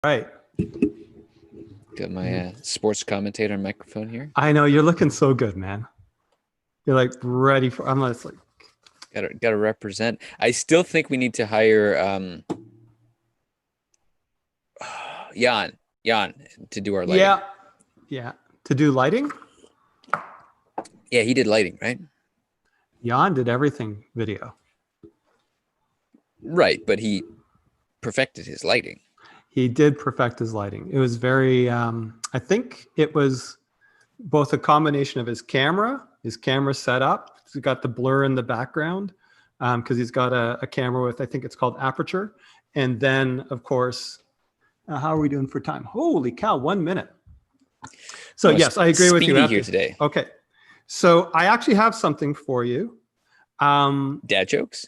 Right. Got my sports commentator microphone here. I know you're looking so good, man. You're like ready for. I'm just like. Gotta represent. I still think we need to hire Jan to do our lighting. Yeah. To do lighting. Yeah, he did lighting, right? Jan did everything video. Right, but he perfected his lighting. He did perfect his lighting. It was very. I think it was both a combination of his camera set up. He's got the blur in the background because he's got a camera with, I think it's called aperture. And then, of course, how are we doing for time? Holy cow, 1 minute. So yes, I agree with you. Here today. Okay. So I actually have something for you. Dad jokes?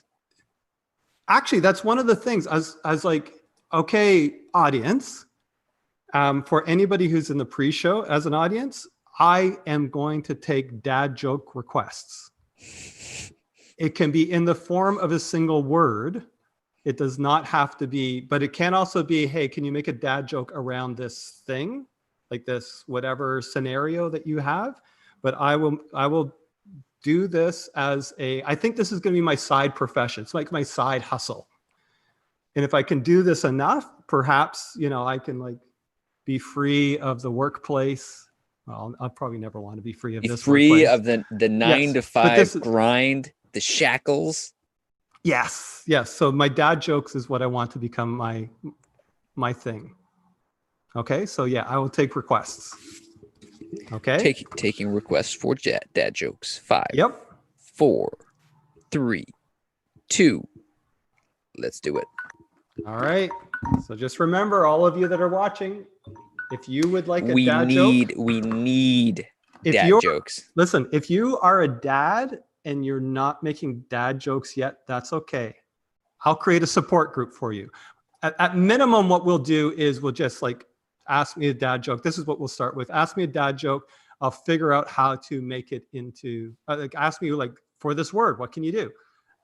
Actually, that's one of the things. I was like, okay, audience, for anybody who's in the pre-show as an audience, I am going to take dad joke requests. It can be in the form of a single word. It does not have to be, but it can also be, hey, can you make a dad joke around this thing? Like this, whatever scenario that you have. But I will do this as I think this is going to be my side profession. It's like my side hustle. And if I can do this enough, perhaps, I can like be free of the workplace. Well, I'll probably never want to be free of this. Free of the 9 to 5 grind, the shackles. Yes. So my dad jokes is what I want to become my thing. Okay. So yeah, I will take requests. Okay. Taking requests for dad jokes. 5. Yep. 4, 3, 2. Let's do it. All right. So just remember, all of you that are watching, if you would like a dad joke, we need dad jokes. Listen, if you are a dad and you're not making dad jokes yet, that's okay. I'll create a support group for you. At minimum, what we'll do is we'll just like ask me a dad joke. This is what we'll start with. Ask me a dad joke. I'll figure out how to make it into, ask me like for this word, what can you do?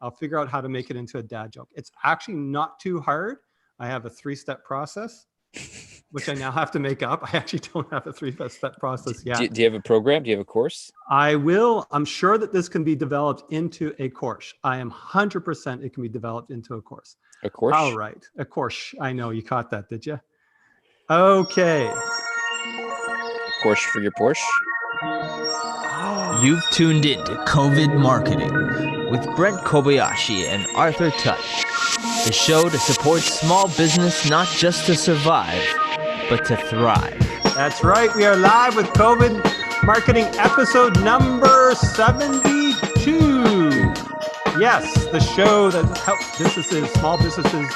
I'll figure out how to make it into a dad joke. It's actually not too hard. I have a 3-step process, which I now have to make up. I actually don't have a 3-step process yet. Do you have a program? Do you have a course? I will. I'm sure that this can be developed into a course. I am 100% it can be developed into a course. A course? All right. A course. I know you caught that, did you? Okay. A course for your Porsche? You've tuned in to COVID Marketing with Brent Kobayashi and Arthur Tutt. The show to support small business not just to survive, but to thrive. That's right. We are live with COVID Marketing episode number 72. Yes, the show that helps businesses, small businesses,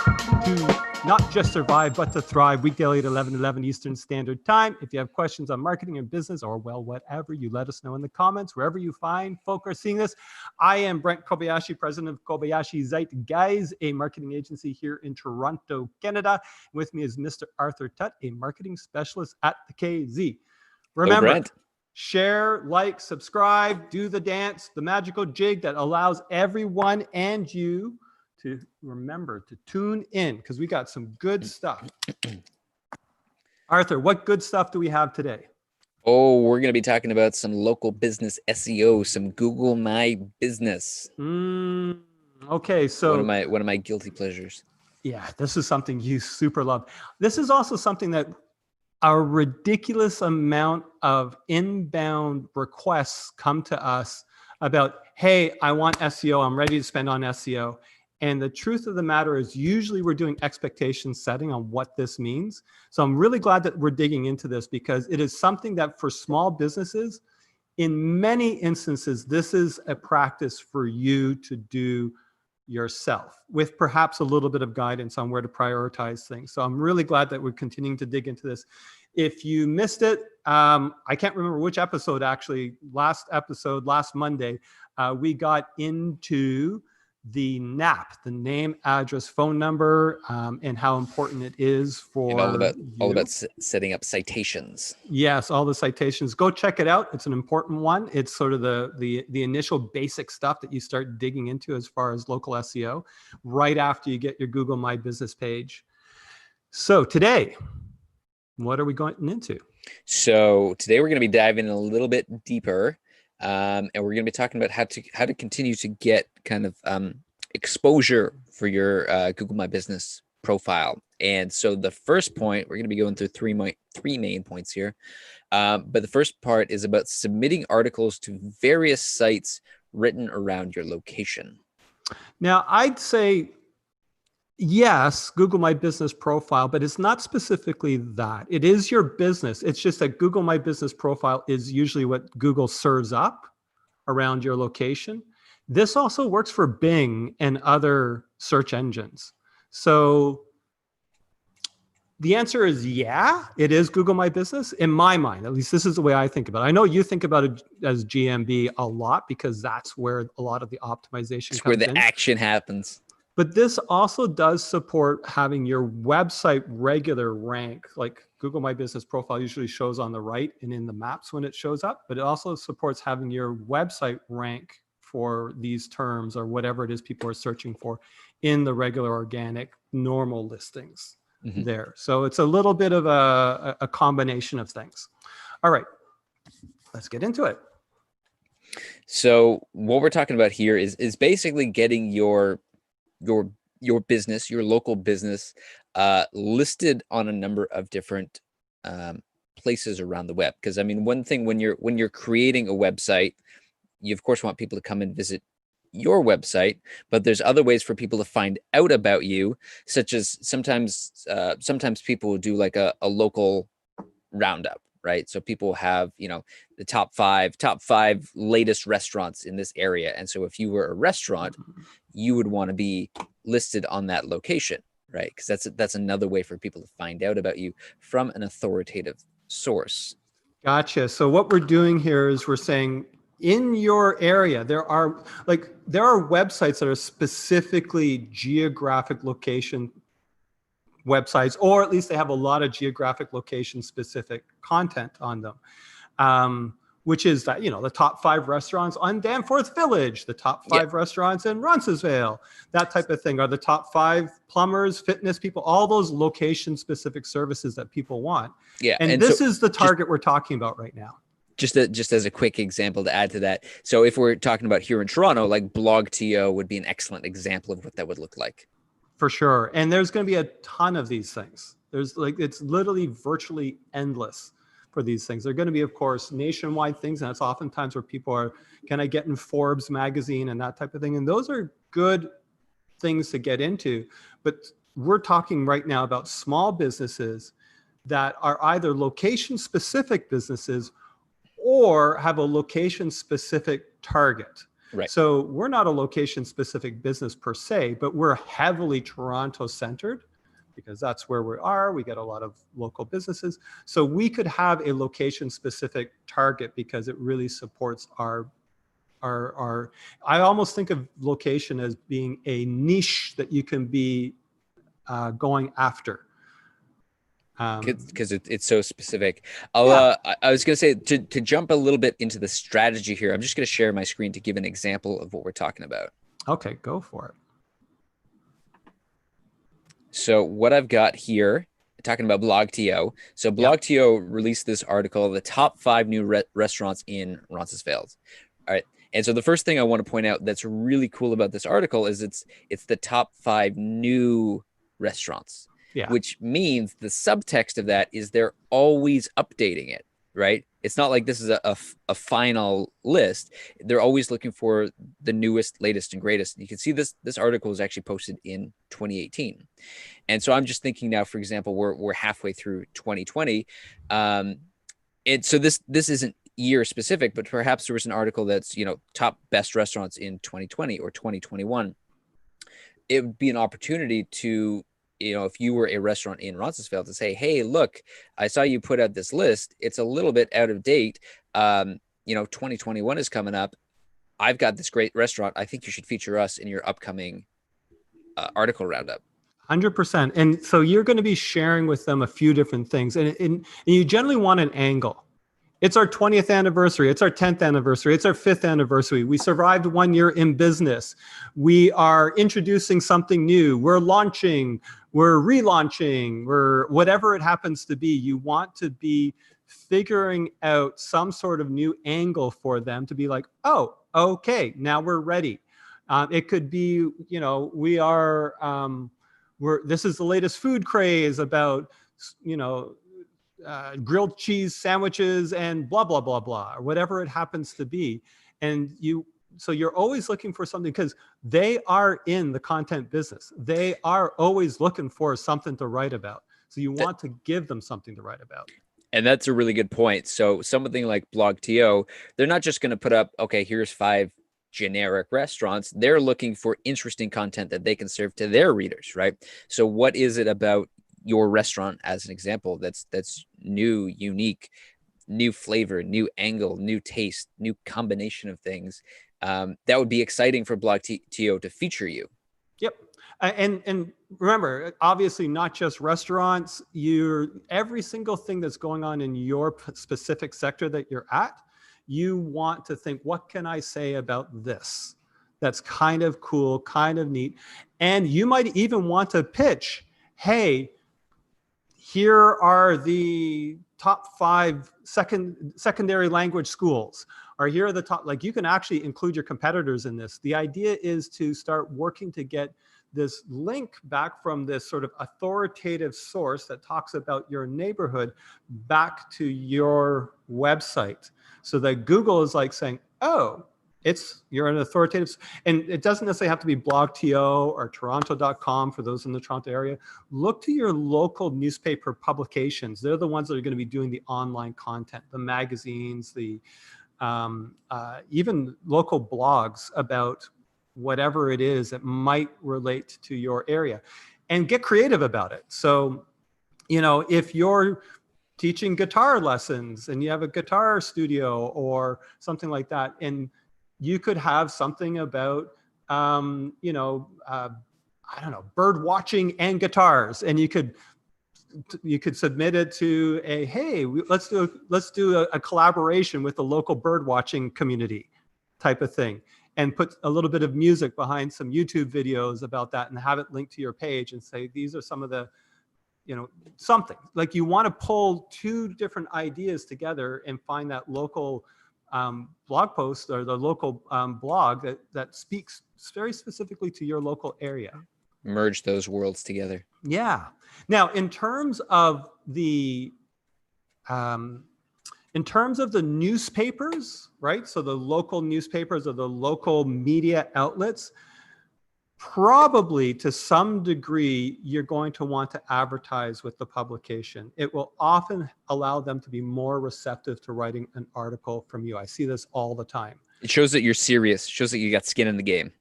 to not just survive, but to thrive. Weekdaily at 11:11 Eastern Standard Time. If you have questions on marketing and business or, well, whatever, you let us know in the comments, wherever you find folk are seeing this. I am Brent Kobayashi, president of Kobayashi Zeitguys, a marketing agency here in Toronto, Canada. With me is Mr. Arthur Tutt, a marketing specialist at the KZ. Remember, share, like, subscribe, do the dance, the magical jig that allows everyone and you to remember to tune in because we got some good stuff. Arthur, what good stuff do we have today? Oh, we're going to be talking about some local business SEO, some Google My Business. Okay, so one of my guilty pleasures. Yeah, this is something you super love. This is also something that a ridiculous amount of inbound requests come to us about, hey, I want SEO. I'm ready to spend on SEO. And the truth of the matter is usually we're doing expectation setting on what this means. So I'm really glad that we're digging into this because it is something that for small businesses, in many instances, this is a practice for you to do yourself with perhaps a little bit of guidance on where to prioritize things. So I'm really glad that we're continuing to dig into this. If you missed it, I can't remember which episode actually, last Monday, we got into the NAP, the name, address, phone number, and how important it is for all about setting up citations. Yes, all the citations. Go check it out. It's an important one. It's sort of the initial basic stuff that you start digging into as far as local SEO right after you get your Google My Business page. So today, What are we going into? So today we're going to be diving a little bit deeper, and we're going to be talking about how to continue to get kind of exposure for your Google My Business profile. And so the first point, we're going to be going through three main points here. But the first part is about submitting articles to various sites written around your location. Now, I'd say yes, Google My Business profile, but it's not specifically that. It is your business. It's just that Google My Business profile is usually what Google serves up around your location. This also works for Bing and other search engines. So the answer is yeah, it is Google My Business. In my mind, at least this is the way I think about it. I know you think about it as GMB a lot because that's where a lot of the optimization It's comes where the in. action happens. But this also does support having your website regular rank. Like Google My Business profile usually shows on the right and in the maps when it shows up, but it also supports having your website rank for these terms or whatever it is people are searching for in the regular organic normal listings there. So it's a little bit of a combination of things. All right, let's get into it. So what we're talking about here is basically getting your business, your local business, listed on a number of different places around the web. Because I mean, one thing when you're creating a website, you of course want people to come and visit your website, but there's other ways for people to find out about you, such as sometimes people will do like a local roundup, right? So people have, the top five latest restaurants in this area. And so if you were a restaurant, you would want to be listed on that location, right? Because that's another way for people to find out about you from an authoritative source. Gotcha. So what we're doing here is we're saying in your area, there are websites that are specifically geographic location websites, or at least they have a lot of geographic location specific content on them. Which is that, the top 5 restaurants on Danforth Village, the top 5 restaurants in Roncesvalles, that type of thing, are the top 5 plumbers, fitness people, all those location specific services that people want. Yeah. And this is the target we're talking about right now. Just as a quick example to add to that. So if we're talking about here in Toronto, like BlogTO would be an excellent example of what that would look like. For sure. And there's going to be a ton of these things. It's literally virtually endless for these things. They're going to be, of course, nationwide things. And that's oftentimes where people are, can I get in Forbes magazine and that type of thing? And those are good things to get into. But we're talking right now about small businesses that are either location specific businesses or have a location specific target. Right. So we're not a location specific business per se, but we're heavily Toronto centered because that's where we are. We get a lot of local businesses. So we could have a location specific target because it really supports our I almost think of location as being a niche that you can be going after. Because it's so specific. I was going to say to jump a little bit into the strategy here, I'm just going to share my screen to give an example of what we're talking about. Okay, go for it. So what I've got here, talking about BlogTO. So BlogTO released this article, the top 5 new restaurants in Roncesvalles. All right. And so the first thing I want to point out that's really cool about this article is it's the top 5 new restaurants. Yeah. Which means the subtext of that is they're always updating it, right? It's not like this is a final list. They're always looking for the newest, latest, and greatest. You can see this article was actually posted in 2018. And so I'm just thinking now, for example, we're halfway through 2020. So this isn't year specific, but perhaps there was an article that's, top best restaurants in 2020 or 2021. It would be an opportunity to, if you were a restaurant in Roncesvalles, to say, hey, look, I saw you put out this list. It's a little bit out of date. 2021 is coming up. I've got this great restaurant. I think you should feature us in your upcoming article roundup. 100%. And so you're going to be sharing with them a few different things. And you generally want an angle. It's our 20th anniversary. It's our 10th anniversary. It's our 5th anniversary. We survived 1 year in business. We are introducing something new. We're launching, we're relaunching, we're whatever it happens to be. You want to be figuring out some sort of new angle for them to be like, oh, okay, now we're ready. It could be, you know, this is the latest food craze about, you know, grilled cheese sandwiches and blah, blah, blah, blah, or whatever it happens to be. And so you're always looking for something because they are in the content business. They are always looking for something to write about. So you want to give them something to write about. And that's a really good point. So something like BlogTO, they're not just going to put up, okay, here's 5 generic restaurants. They're looking for interesting content that they can serve to their readers, right? So what is it about your restaurant, as an example, that's new, unique, new flavor, new angle, new taste, new combination of things that would be exciting for BlogTO to feature you? Yep. And remember, obviously not just restaurants, every single thing that's going on in your specific sector that you're at, you want to think, what can I say about this? That's kind of cool, kind of neat. And you might even want to pitch, hey, here are the top 5 secondary language schools, or here are the top, like you can actually include your competitors in this. The idea is to start working to get this link back from this sort of authoritative source that talks about your neighborhood back to your website. So that Google is like saying, oh, you're an authoritative, and it doesn't necessarily have to be BlogTO or Toronto.com for those in the Toronto area. Look to your local newspaper publications. They're the ones that are going to be doing the online content, the magazines, the even local blogs about whatever it is that might relate to your area, and get creative about it. So, you know, if you're teaching guitar lessons and you have a guitar studio or something like that, and you could have something about, you know, I don't know, bird watching and guitars, and you could submit it to let's do a collaboration with the local bird watching community type of thing, and put a little bit of music behind some YouTube videos about that, and have it linked to your page and say, these are some of the, you know, something like you want to pull 2 different ideas together and find that local blog post or the local blog that speaks very specifically to your local area. Merge those worlds together. Yeah. Now, in terms of the newspapers, right? So the local newspapers or the local media outlets, probably to some degree, you're going to want to advertise with the publication. It will often allow them to be more receptive to writing an article from you. I see this all the time. It shows that you're serious. It shows that you got skin in the game.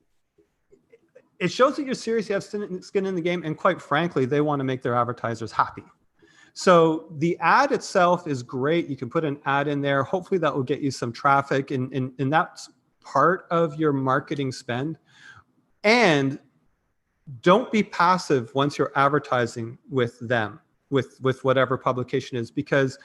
It shows that you're serious, you have skin in the game, and quite frankly, they want to make their advertisers happy. So the ad itself is great. You can put an ad in there. Hopefully that will get you some traffic, and that's part of your marketing spend. And don't be passive once you're advertising with them, with whatever publication is, because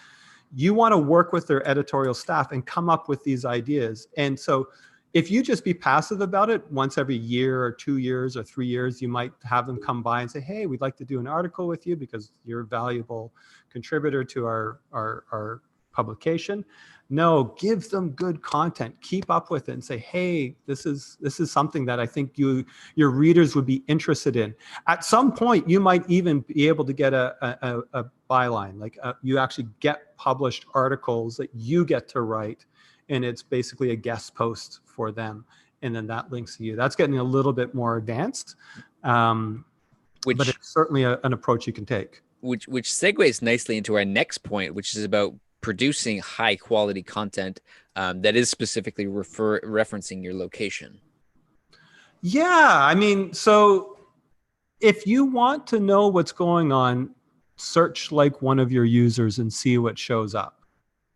you want to work with their editorial staff and come up with these ideas. And so if you just be passive about it, once every year or 2 years or 3 years, you might have them come by and say, hey, we'd like to do an article with you because you're a valuable contributor to our publication. No, give them good content. Keep up with it and say, hey, this is something that I think your readers would be interested in. At some point, you might even be able to get a byline, like you actually get published articles that you get to write, and it's basically a guest post for them, and then that links to you. That's getting a little bit more advanced, but it's certainly an approach you can take. Which segues nicely into our next point, which is about producing high quality content that is specifically referencing your location. Yeah, I mean, so if you want to know what's going on, search like one of your users and see what shows up,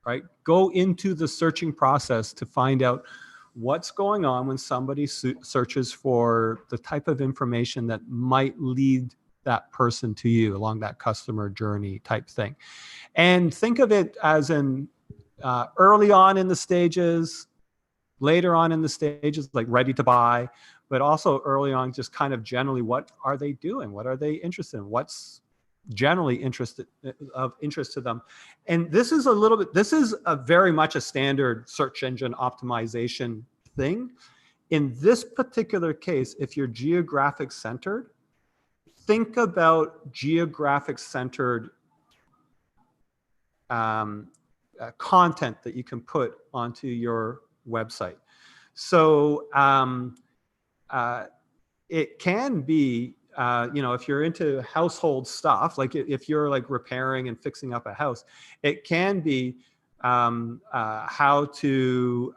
right? Go into the searching process to find out what's going on when somebody searches for the type of information that might lead that person to you along that customer journey type thing. And think of it as early on in the stages, later on in the stages, like ready to buy, but also early on, just kind of generally, what are they doing? What are they interested in? What's generally of interest to them? And this is a very much a standard search engine optimization thing. In this particular case, if you're geographic centered, think about geographic centered content that you can put onto your website. So it can be, if you're into household stuff, like if you're like repairing and fixing up a house, it can be how to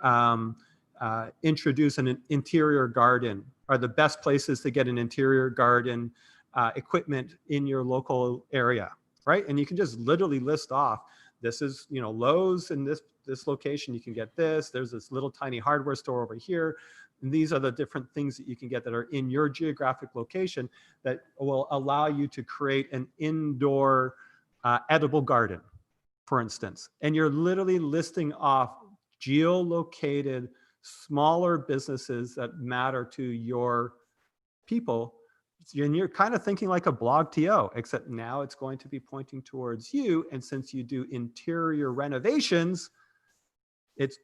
introduce an interior garden, are the best places to get an interior garden equipment in your local area, right? And you can just literally list off, this is, Lowe's in this location, you can get this. There's this little tiny hardware store over here. And these are the different things that you can get that are in your geographic location that will allow you to create an indoor edible garden, for instance. And you're literally listing off geolocated smaller businesses that matter to your people. And you're kind of thinking like a blog TO, except now it's going to be pointing towards you. And since you do interior renovations, it's,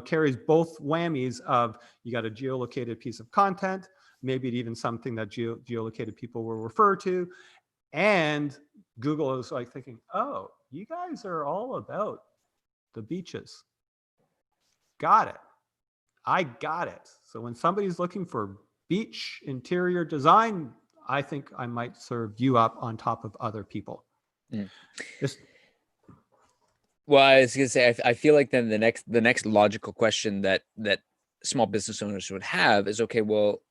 carries both whammies of, you got a geolocated piece of content, maybe even something that geolocated people will refer to. And Google is like thinking, oh, you guys are all about the beaches. Got it. I got it. So when somebody's looking for beach interior design, I think I might serve you up on top of other people. Mm. Well, I was gonna say, I feel like then the next logical question that small business owners would have is, okay, well,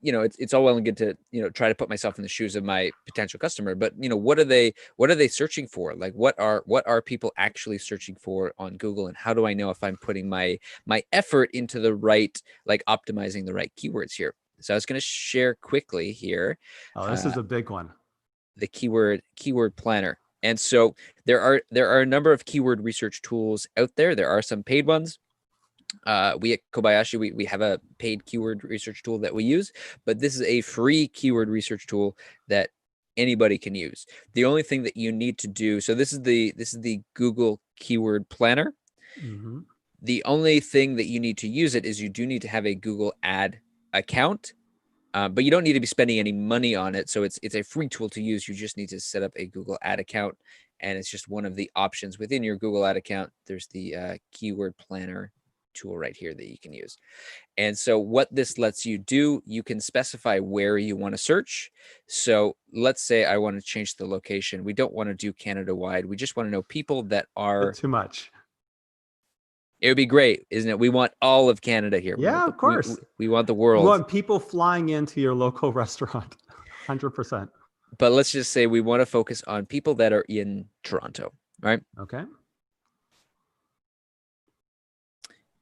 it's all well and good to, try to put myself in the shoes of my potential customer, but what are they searching for? Like, what are people actually searching for on Google, and how do I know if I'm putting my effort into the right, like optimizing the right keywords here? So I was going to share quickly here. Oh, this is a big one. The keyword planner. And so there are a number of keyword research tools out there. There are some paid ones. We at Kobayashi, we have a paid keyword research tool that we use, but this is a free keyword research tool that anybody can use. The only thing that you need to do, so this is the Google Keyword Planner. Mm-hmm. The only thing that you need to use it is you do need to have a Google ad account, but you don't need to be spending any money on it. So it's a free tool to use. You just need to set up a Google ad account, and it's just one of the options within your Google ad account. There's the Keyword Planner tool right here that you can use. And so what this lets you do, you can specify where you want to search. So let's say I want to change the location. We don't want to do Canada wide. We just want to know people that are too much. It would be great, isn't it? We want all of Canada here. Yeah, of course. We want the world. We want people flying into your local restaurant. 100%. But let's just say we want to focus on people that are in Toronto, right? Okay.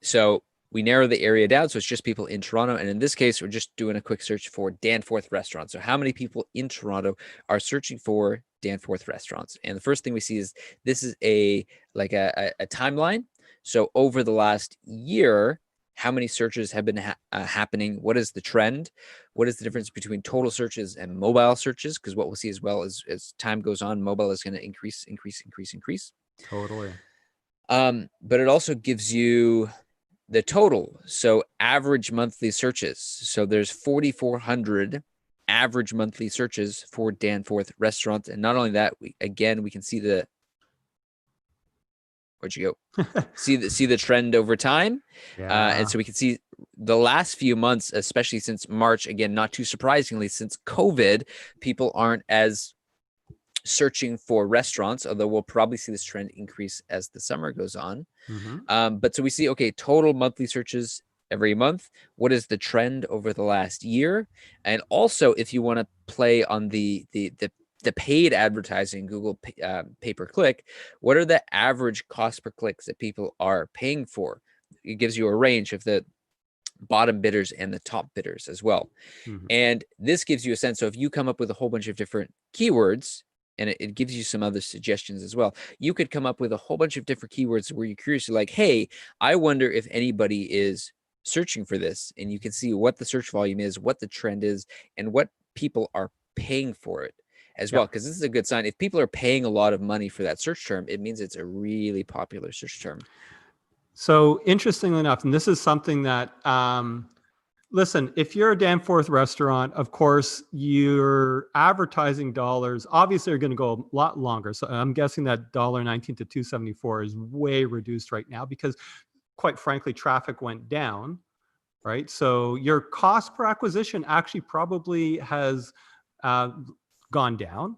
So we narrow the area down, so it's just people in Toronto. And in this case, we're just doing a quick search for Danforth restaurants. So how many people in Toronto are searching for Danforth restaurants? And the first thing we see is this is a timeline. So over the last year, how many searches have been happening? What is the trend? What is the difference between total searches and mobile searches? Because what we'll see as well is, as time goes on, mobile is going to increase. Totally. But it also gives you the total. So average monthly searches. So there's 4,400 average monthly searches for Danforth restaurants. And not only that, we can see the, where'd you go? see the trend over time. Yeah. And so we can see the last few months, especially since March, again, not too surprisingly, since COVID, people aren't as searching for restaurants, although we'll probably see this trend increase as the summer goes on. Mm-hmm. But so we see, okay, total monthly searches every month. What is the trend over the last year? And also, if you want to play on the paid advertising, Google pay-per-click, what are the average cost per clicks that people are paying for? It gives you a range of the bottom bidders and the top bidders as well. Mm-hmm. And this gives you a sense. So if you come up with a whole bunch of different keywords, and it gives you some other suggestions as well. You could come up with a whole bunch of different keywords where you're curious, like, hey, I wonder if anybody is searching for this, and you can see what the search volume is, what the trend is, and what people are paying for it as well, because this is a good sign. If people are paying a lot of money for that search term, it means it's a really popular search term. So interestingly enough, and this is something that, listen, if you're a Danforth restaurant, of course, your advertising dollars obviously are going to go a lot longer. So I'm guessing that $1.19 to $2.74 is way reduced right now because, quite frankly, traffic went down, right? So your cost per acquisition actually probably has gone down.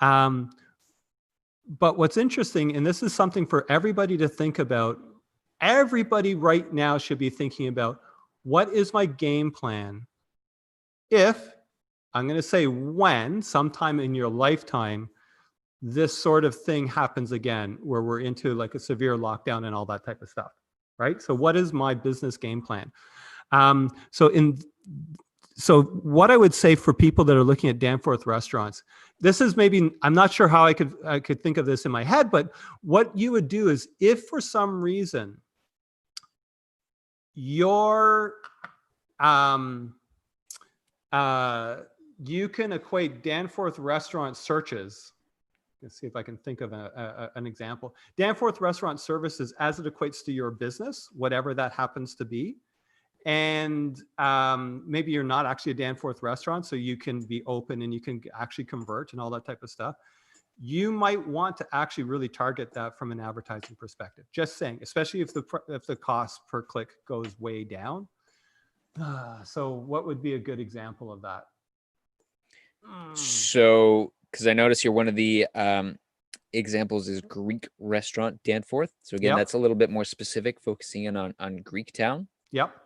But what's interesting, and this is something for everybody to think about, everybody right now should be thinking about, what is my game plan if, I'm going to say when, sometime in your lifetime, this sort of thing happens again, where we're into like a severe lockdown and all that type of stuff, right? So what is my business game plan? So what I would say for people that are looking at Danforth restaurants, this is maybe, I'm not sure how I could think of this in my head, but what you would do is, if for some reason you can equate Danforth restaurant searches. Let's see if I can think of an example. Danforth restaurant services as it equates to your business, whatever that happens to be. And maybe you're not actually a Danforth restaurant, so you can be open and you can actually convert and all that type of stuff. You might want to actually really target that from an advertising perspective. Just saying, especially if the cost per click goes way down. So what would be a good example of that? So, because I notice here one of the examples is Greek restaurant Danforth. So again, that's a little bit more specific, focusing in on Greek town. Yep.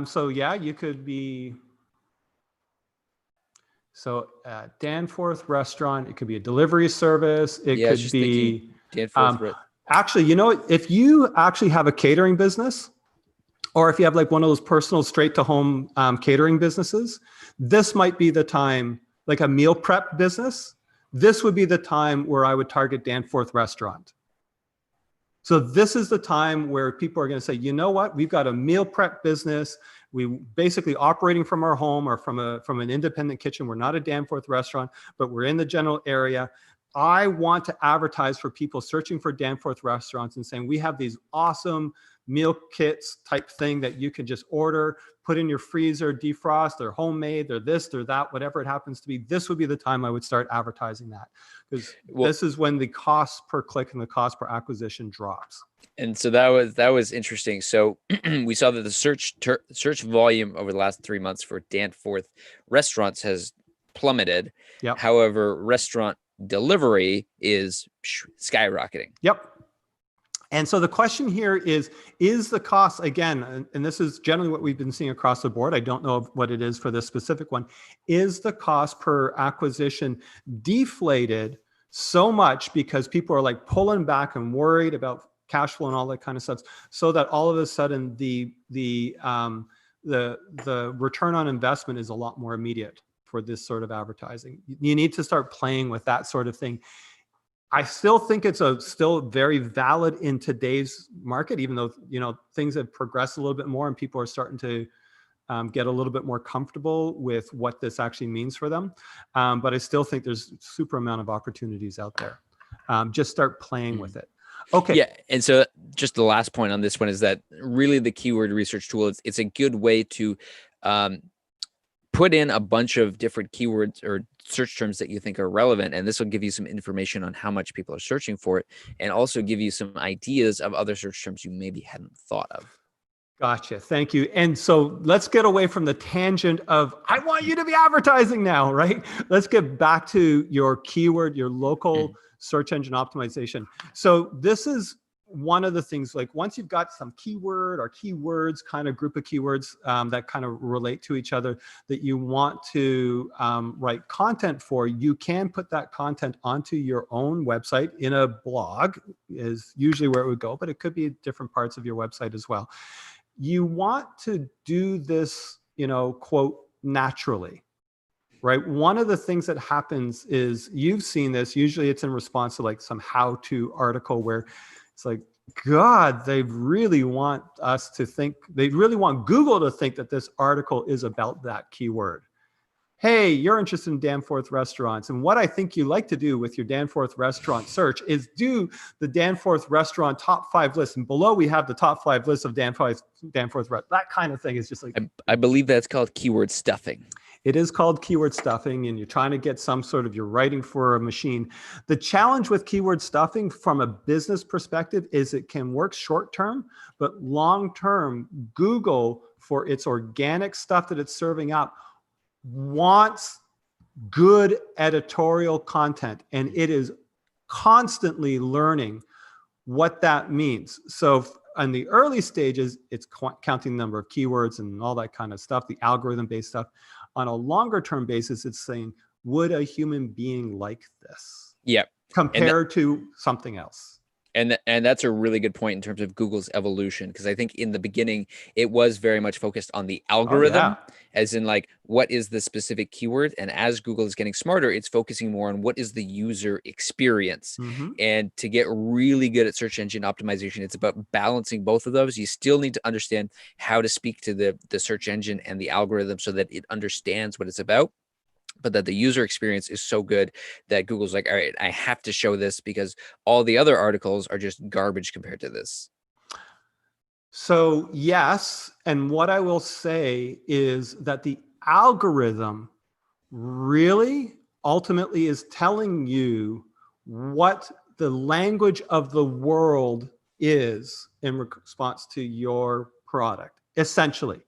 So yeah, you could be, so Danforth restaurant, it could be a delivery service. It could be, Danforth. Actually, you know, if you actually have a catering business, or if you have like one of those personal straight to home catering businesses, this might be the time, like a meal prep business, this would be the time where I would target Danforth restaurant. So this is the time where people are going to say, you know what, we've got a meal prep business. We basically operating from our home or from an independent kitchen. We're not a Danforth restaurant, but we're in the general area. I want to advertise for people searching for Danforth restaurants and saying, we have these awesome meal kits type thing that you can just order, put in your freezer, defrost, they're homemade, they're this, they're that, whatever it happens to be. This would be the time I would start advertising that, because this is when the cost per click and the cost per acquisition drops. And so that was interesting. So we saw that the search volume over the last 3 months for Danforth restaurants has plummeted. Yep. However, restaurant delivery is skyrocketing. Yep. And so the question here is the cost, again, and this is generally what we've been seeing across the board, I don't know what it is for this specific one, is the cost per acquisition deflated so much because people are like pulling back and worried about cash flow and all that kind of stuff, so that all of a sudden the return on investment is a lot more immediate for this sort of advertising. You need to start playing with that sort of thing. I still think it's still very valid in today's market, even though, you know, things have progressed a little bit more and people are starting to get a little bit more comfortable with what this actually means for them. But I still think there's super amount of opportunities out there. Just start playing with it. Okay. Yeah. And so just the last point on this one is that really the keyword research tool, it's a good way to put in a bunch of different keywords or search terms that you think are relevant. And this will give you some information on how much people are searching for it, and also give you some ideas of other search terms you maybe hadn't thought of. Gotcha. Thank you. And so let's get away from the tangent of, I want you to be advertising now, right? Let's get back to your keyword, your local search engine optimization. So this is one of the things, like once you've got some keyword or keywords, kind of group of keywords that kind of relate to each other that you want to write content for, you can put that content onto your own website in a blog is usually where it would go, but it could be different parts of your website as well. You want to do this, you know, quote, naturally. right? One of the things that happens is, you've seen this, usually it's in response to like some how-to article where it's like, God, they really want us to think, they really want Google to think that this article is about that keyword. Hey, you're interested in Danforth restaurants. And what I think you like to do with your Danforth restaurant search is do the Danforth restaurant top 5 list. And below we have the top 5 lists of Danforth, that kind of thing is just like, I believe that's called keyword stuffing. it is called keyword stuffing, and you're trying to get some sort of, you're writing for a machine. The challenge with keyword stuffing from a business perspective is it can work short term, but long term, Google, for its organic stuff that it's serving up, wants good editorial content, and it is constantly learning what that means. So in the early stages, it's counting the number of keywords and all that kind of stuff, the algorithm-based stuff. On a longer term basis, it's saying, would a human being like this? Yep. Compared to something else. And that's a really good point in terms of Google's evolution, because I think in the beginning it was very much focused on the algorithm, as in like, what is the specific keyword? And as Google is getting smarter, it's focusing more on what is the user experience. And to get really good at search engine optimization, it's about balancing both of those. You still need to understand how to speak to the search engine and the algorithm so that it understands what it's about, but that the user experience is so good that Google's like, all right, I have to show this because all the other articles are just garbage compared to this. So yes, and what I will say is that the algorithm really ultimately is telling you what the language of the world is in response to your product. Essentially,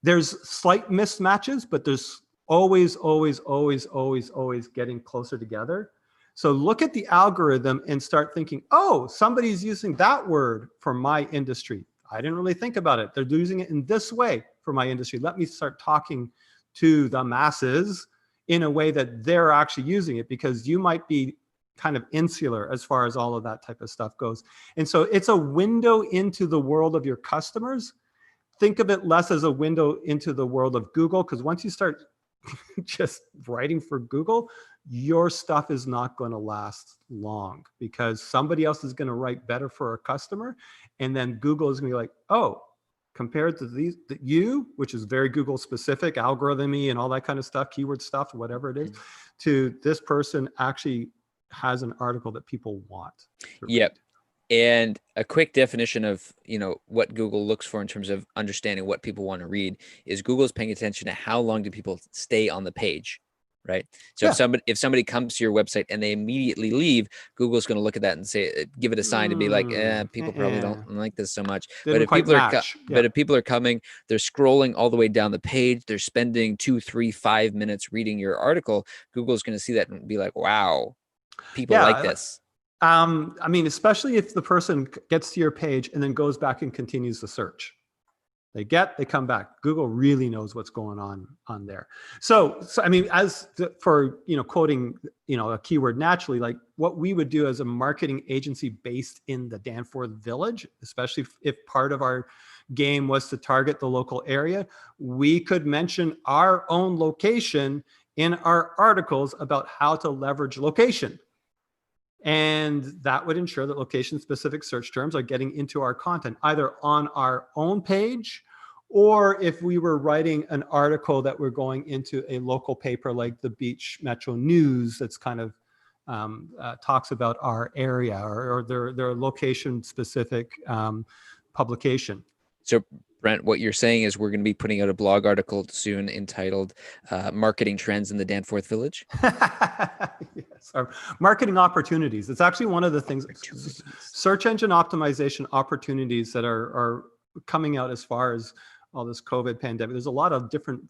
there's slight mismatches, but there's always getting closer together. So look at the algorithm and start thinking, oh, somebody's using that word for my industry. I didn't really think about it. They're using it in this way for my industry. Let me start talking to the masses in a way that they're actually using it, because you might be kind of insular as far as all of that type of stuff goes. And so it's a window into the world of your customers. Think of it less as a window into the world of Google, because once you start just writing for Google, your stuff is not going to last long, because somebody else is going to write better for a customer. And then Google is going to be like, oh, compared to these, which is very Google specific, algorithm-y and all that kind of stuff, keyword stuff, whatever it is, to this person actually has an article that people want. Yep. And a quick definition of, what Google looks for in terms of understanding what people want to read is Google's paying attention to how long do people stay on the page, right? So if somebody comes to your website and they immediately leave, Google's going to look at that and say, give it a sign to be like, people probably don't like this so much. But if people are coming, they're scrolling all the way down the page, they're spending 2, 3, 5 minutes reading your article, Google's going to see that and be like, wow, people like this. I mean, especially if the person gets to your page and then goes back and continues the search. They come back. Google really knows what's going on there. So I mean, for quoting a keyword naturally, like what we would do as a marketing agency based in the Danforth Village, especially if part of our game was to target the local area, we could mention our own location in our articles about how to leverage location. And that would ensure that location-specific search terms are getting into our content, either on our own page, or if we were writing an article that we're going into a local paper like the Beach Metro News that's kind of talks about our area or their location-specific publication. So, Brent, what you're saying is we're going to be putting out a blog article soon entitled Marketing Trends in the Danforth Village. Yes, or marketing opportunities. It's actually one of the things, search engine optimization opportunities that are coming out as far as all this COVID pandemic. There's a lot of different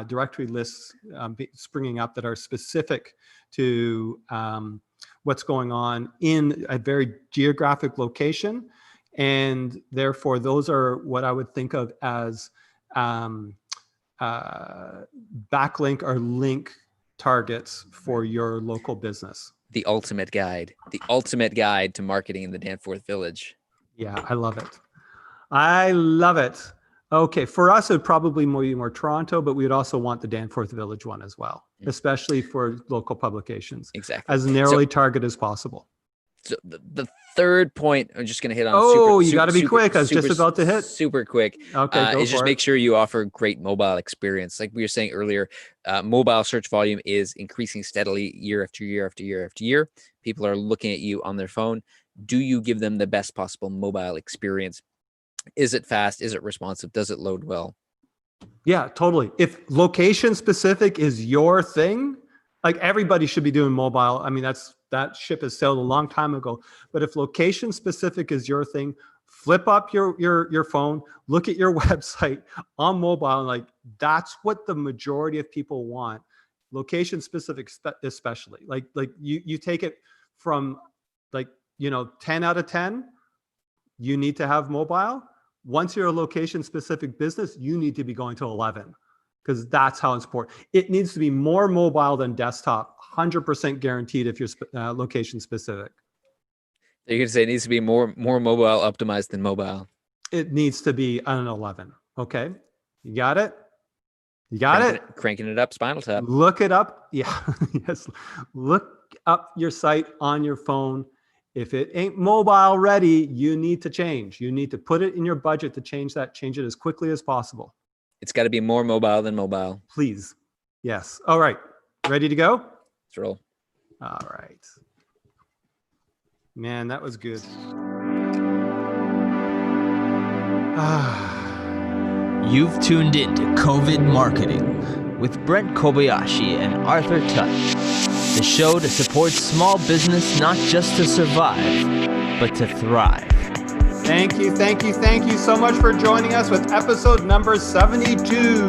directory lists springing up that are specific to what's going on in a very geographic location. And therefore, those are what I would think of as backlink or link targets for your local business. The ultimate guide to marketing in the Danforth Village. Yeah, I love it. I love it. Okay, for us, it would probably be more Toronto, but we would also want the Danforth Village one as well, especially for local publications, Exactly. as narrowly targeted as possible. So the third point I'm just going to hit on. Oh, you got to be quick. I was just about to hit. Super quick. Okay, go is just for make it. sure you offer great mobile experience. Like we were saying earlier, mobile search volume is increasing steadily year after year after year after year. People are looking at you on their phone. Do you give them the best possible mobile experience? Is it fast? Is it responsive? Does it load well? Yeah, totally. If location specific is your thing, like everybody should be doing mobile. I mean, that ship has sailed a long time ago. But if location specific is your thing, flip up your phone, look at your website on mobile, and like that's what the majority of people want. Location specific, especially. Like you take it from like 10 out of 10, you need to have mobile. Once you're a location specific business, you need to be going to 11 because that's how it's important. It needs to be more mobile than desktop, 100% guaranteed if you're location specific. You're going to say it needs to be more mobile optimized than mobile. It needs to be an 11. Okay. You got it? You got it? Cranking it up, Spinal Tap. Look it up. Yeah. Yes. Look up your site on your phone. If it ain't mobile ready, you need to change. You need to put it in your budget to change that. Change it as quickly as possible. It's got to be more mobile than mobile. Please. Yes. All right. Ready to go? Let's roll. All right. Man, that was good. You've tuned in to COVID Marketing with Brent Kobayashi and Arthur Tutt, the show to support small business not just to survive, but to thrive. Thank you so much for joining us with episode number 72.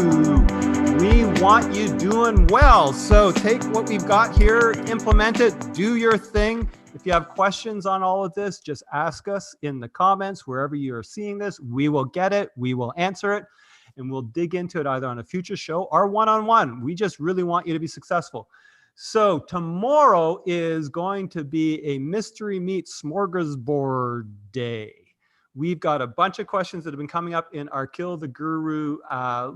We want you doing well. So take what we've got here, implement it, do your thing. If you have questions on all of this, just ask us in the comments, wherever you are seeing this. We will get it, we will answer it, and we'll dig into it either on a future show or one-on-one. We just really want you to be successful. So tomorrow is going to be a mystery meat smorgasbord day. We've got a bunch of questions that have been coming up in our Kill the Guru our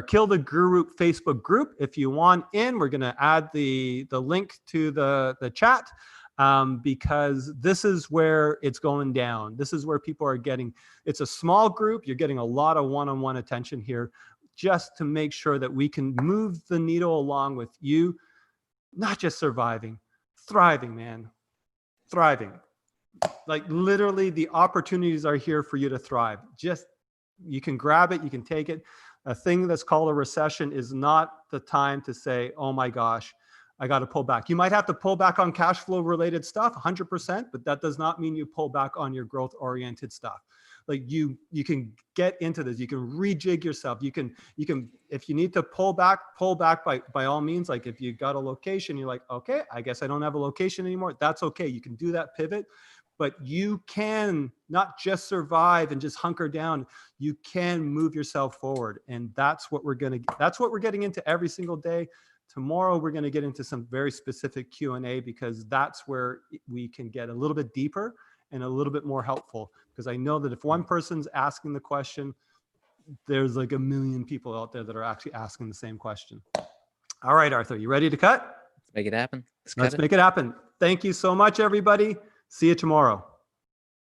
Kill the Guru Facebook group. If you want in, we're going to add the link to the chat because this is where it's going down. This is where people are getting, it's a small group. You're getting a lot of one-on-one attention here just to make sure that we can move the needle along with you, not just surviving, thriving, man, thriving. Like literally the opportunities are here for you to thrive. Just, you can grab it, you can take it. A thing that's called a recession is not the time to say, oh my gosh, I got to pull back. You might have to pull back on cash flow related stuff 100%, but that does not mean you pull back on your growth oriented stuff. Like you can get into this. You can rejig yourself. You can, if you need to pull back by all means. Like if you got a location, you're like, okay, I guess I don't have a location anymore. That's okay. You can do that pivot. But you can not just survive and just hunker down. You can move yourself forward. And that's what we're getting into every single day. Tomorrow, we're going to get into some very specific Q&A because that's where we can get a little bit deeper and a little bit more helpful. Because I know that if one person's asking the question, there's like a million people out there that are actually asking the same question. All right, Arthur, you ready to cut? Let's make it happen. Let's make it happen. Thank you so much, everybody. See you tomorrow.